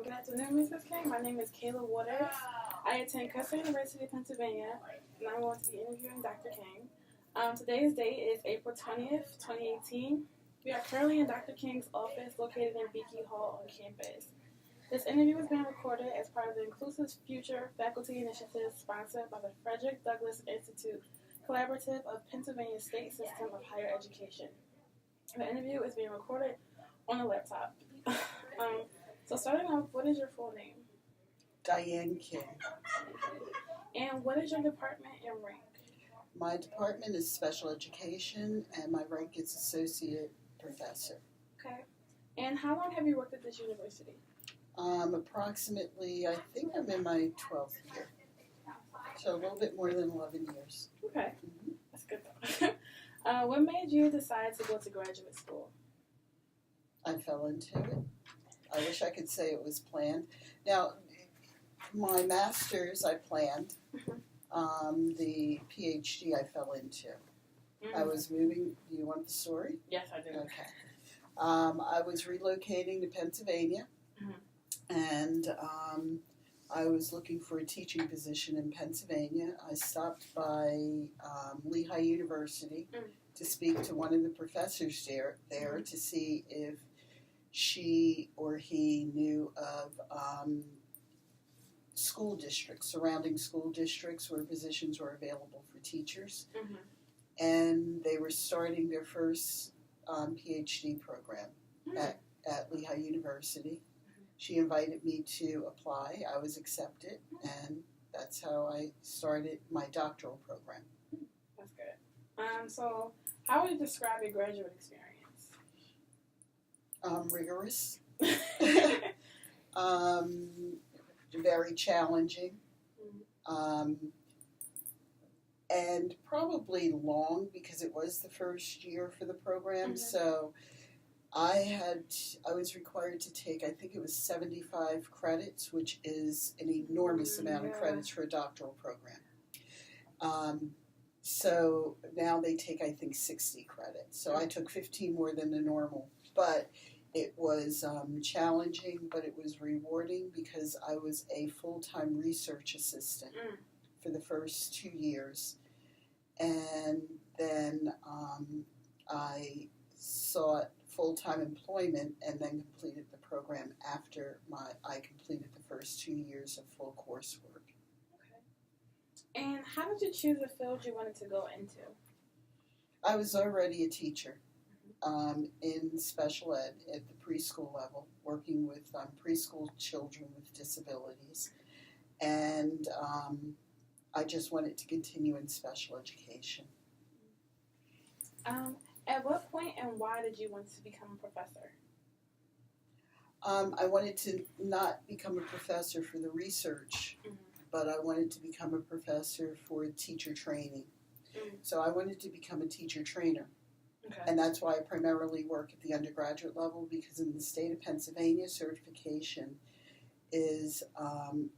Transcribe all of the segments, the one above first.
Good afternoon, Mrs. King. My name is Kayla Waters. I attend Kutztown University of Pennsylvania, and I'm going to be interviewing Dr. King. Today's date is April 20th, 2018. We are currently in Dr. King's office located in Beakey Hall on campus. This interview is being recorded as part of the Inclusive Future Faculty Initiative sponsored by the Frederick Douglass Institute Collaborative of Pennsylvania State System of Higher Education. The interview is being recorded on a laptop. So starting off, what is your full name? Diane King. And what is your department and rank? My department is special education, and my rank is associate professor. Okay. And how long have you worked at this university? Approximately, I think I'm in my 12th year. So a little bit more than 11 years. Okay. Mm-hmm. That's good though. What made you decide to go to graduate school? I fell into it. I wish I could say it was planned. Now, my master's I planned. The PhD I fell into. I was moving. Do you want the story? Yes, I do. Okay. I was relocating to Pennsylvania, and I was looking for a teaching position in Pennsylvania. I stopped by Lehigh University to speak to one of the professors there to see if she or he knew of school districts, surrounding school districts where positions were available for teachers. And they were starting their first PhD program at Lehigh University. She invited me to apply. I was accepted, and that's how I started my doctoral program. That's good. So how would you describe your graduate experience? Rigorous. Very challenging. And probably long because it was the first year for the program. So I was required to take, I think it was 75 credits, which is an enormous amount of credits for a doctoral program. So now they take, I think, 60 credits. So I took 15 more than the normal. But it was challenging, but it was rewarding because I was a full-time research assistant for the first 2 years. And then I sought full-time employment and then completed the program after I completed the first 2 years of full coursework. Okay. And how did you choose the field you wanted to go into? I was already a teacher. In special ed at the preschool level, working with preschool children with disabilities. And I just wanted to continue in special education. At what point and why did you want to become a professor? I wanted to not become a professor for the research, but I wanted to become a professor for teacher training. So I wanted to become a teacher trainer. Okay. And that's why I primarily work at the undergraduate level, because in the state of Pennsylvania, certification is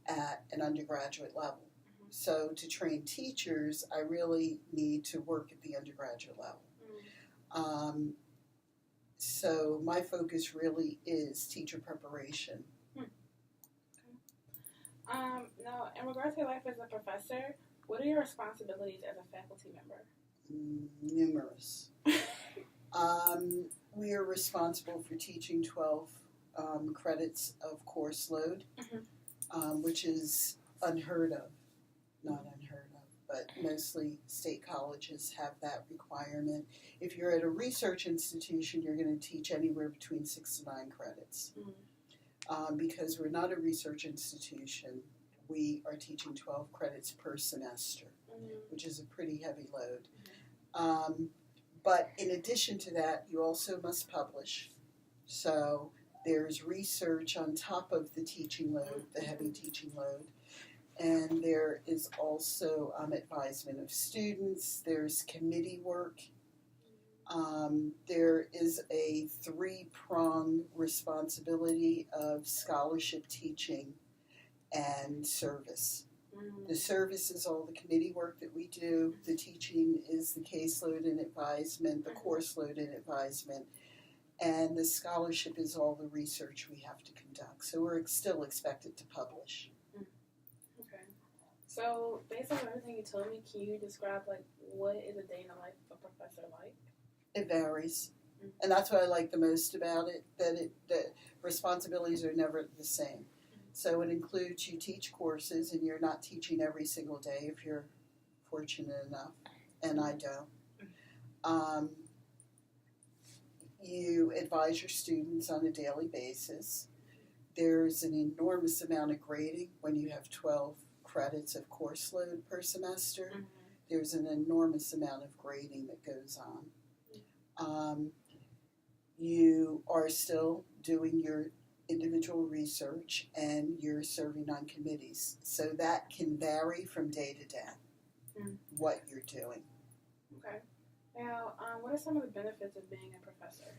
at an undergraduate level. So to train teachers, I really need to work at the undergraduate level. So my focus really is teacher preparation. Now, in regards to your life as a professor, what are your responsibilities as a faculty member? Numerous. We are responsible for teaching 12 credits of course load, which is unheard of. Not unheard of, but mostly state colleges have that requirement. If you're at a research institution, you're going to teach anywhere between 6 to 9 credits. Because we're not a research institution, we are teaching 12 credits per semester, which is a pretty heavy load. But in addition to that, you also must publish. So there's research on top of the teaching load, the heavy teaching load. And there is also advisement of students. There's committee work. There is a 3-prong responsibility of scholarship teaching and service. The service is all the committee work that we do. The teaching is the caseload and advisement, the course load and advisement. and the scholarship is all the research we have to conduct. So we're still expected to publish. Okay. So based on everything you told me, can you describe like what is a day in the life of a professor like? It varies. And that's what I like the most about it, that the responsibilities are never the same. So it includes you teach courses, and you're not teaching every single day if you're fortunate enough, and I don't. You advise your students on a daily basis. There's an enormous amount of grading when you have 12 credits of course load per semester. There's an enormous amount of grading that goes on. You are still doing your individual research, and you're serving on committees. So that can vary from day to day, what you're doing. Okay. Now, what are some of the benefits of being a professor?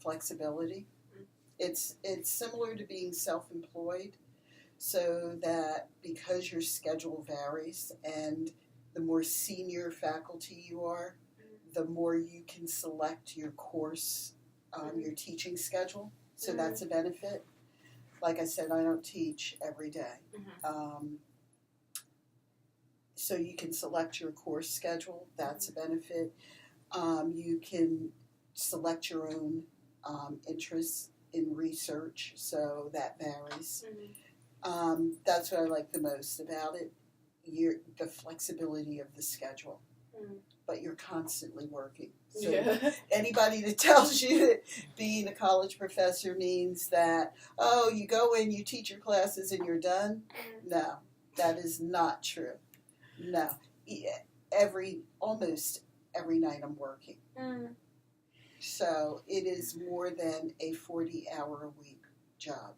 Flexibility. It's similar to being self-employed, so that because your schedule varies, and the more senior faculty you are, the more you can select your course, your teaching schedule. So that's a benefit. Like I said, I don't teach every day. So you can select your course schedule. That's a benefit. You can select your own interests in research, so that varies. That's what I like the most about it, the flexibility of the schedule. But you're constantly working. So anybody that tells you that being a college professor means that, oh, you go in, you teach your classes, and you're done, no, that is not true. No. Almost every night I'm working. So it is more than a 40-hour-a-week job.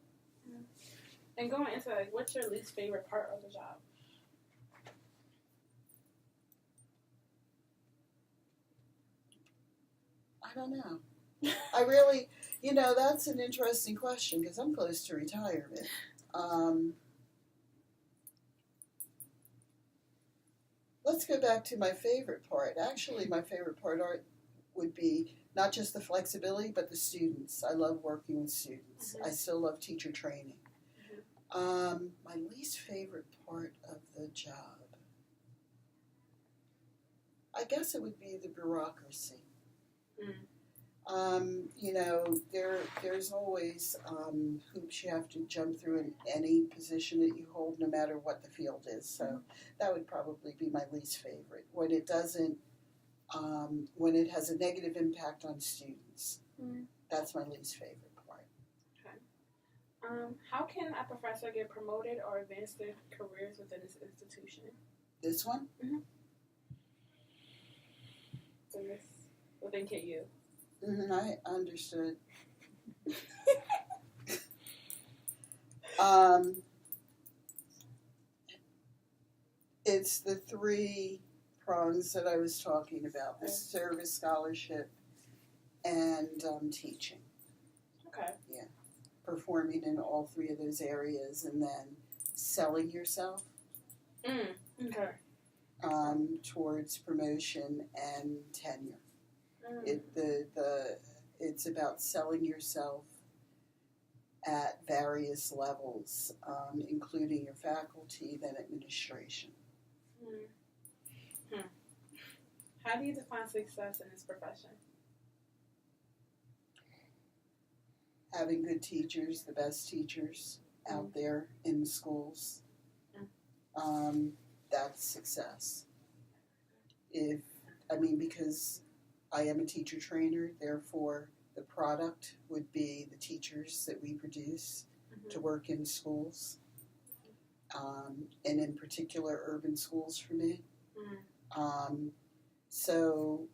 And going into like, what's your least favorite part of the job? I don't know. I really, that's an interesting question because I'm close to retirement. Let's go back to my favorite part. Actually, my favorite part would be not just the flexibility, but the students. I love working with students. I still love teacher training. My least favorite part of the job, I guess it would be the bureaucracy. There's always hoops you have to jump through in any position that you hold, no matter what the field is. So that would probably be my least favorite. When it doesn't, when it has a negative impact on students, that's my least favorite part. Okay. How can a professor get promoted or advance their careers within this institution? This one? So this within KU. I understood. It's the 3 prongs that I was talking about: the service, scholarship, and teaching. Okay. Yeah, performing in all 3 of those areas, and then selling yourself. Okay. Towards promotion and tenure. It's about selling yourself at various levels, including your faculty, then administration. How do you define success in this profession? Having good teachers, the best teachers out there in the schools. That's success. Because I am a teacher trainer, therefore the product would be the teachers that we produce to work in schools, and in particular urban schools for me. So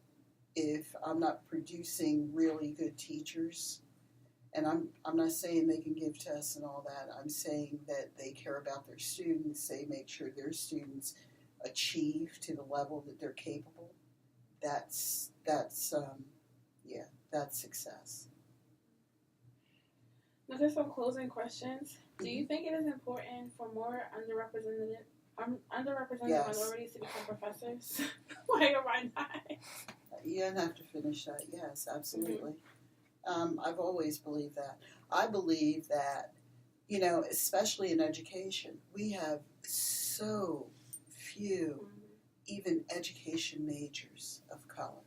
if I'm not producing really good teachers, and I'm not saying they can give tests and all that, I'm saying that they care about their students, they make sure their students achieve to the level that they're capable. That's success. Now, there's some closing questions. Do you think it is important for more underrepresented minorities to become professors? Why or why not? You don't have to finish that. Yes, absolutely. I've always believed that. I believe that, especially in education, we have so few even education majors of color.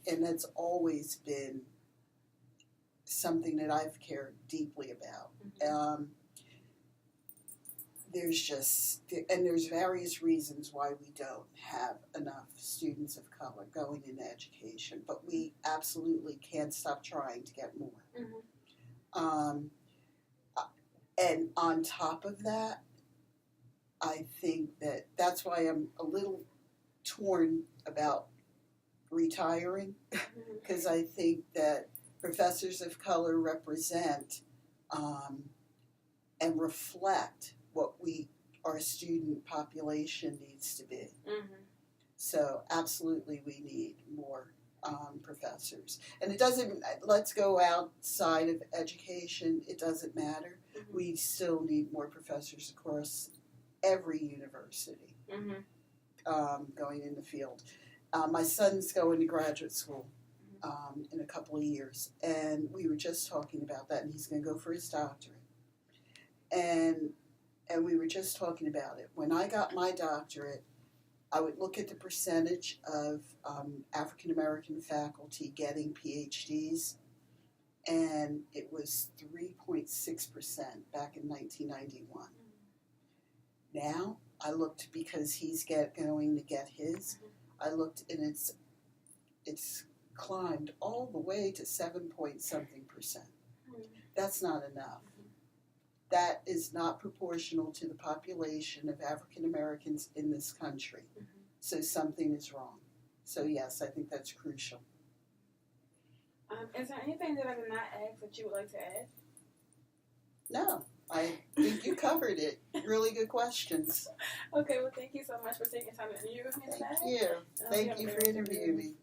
And that's always been something that I've cared deeply about. There's various reasons why we don't have enough students of color going into education, but we absolutely can't stop trying to get more. And on top of that, I think that's why I'm a little torn about retiring, because I think that professors of color represent and reflect what our student population needs to be. So absolutely we need more professors. And it doesn't, let's go outside of education, it doesn't matter. We still need more professors across every university going in the field. My son's going to graduate school in a couple of years, and we were just talking about that, and he's going to go for his doctorate. And we were just talking about it. When I got my doctorate, I would look at the percentage of African American faculty getting PhDs, and it was 3.6% back in 1991. Now, I looked, because he's going to get his, I looked, and it's climbed all the way to 7-point-something%. That's not enough. That is not proportional to the population of African Americans in this country. So something is wrong. So yes, I think that's crucial. Is there anything that I did not ask that you would like to add? No, I think you covered it. Really good questions. Okay, well, thank you so much for taking time to interview with me today. Thank you. Thank you for interviewing me.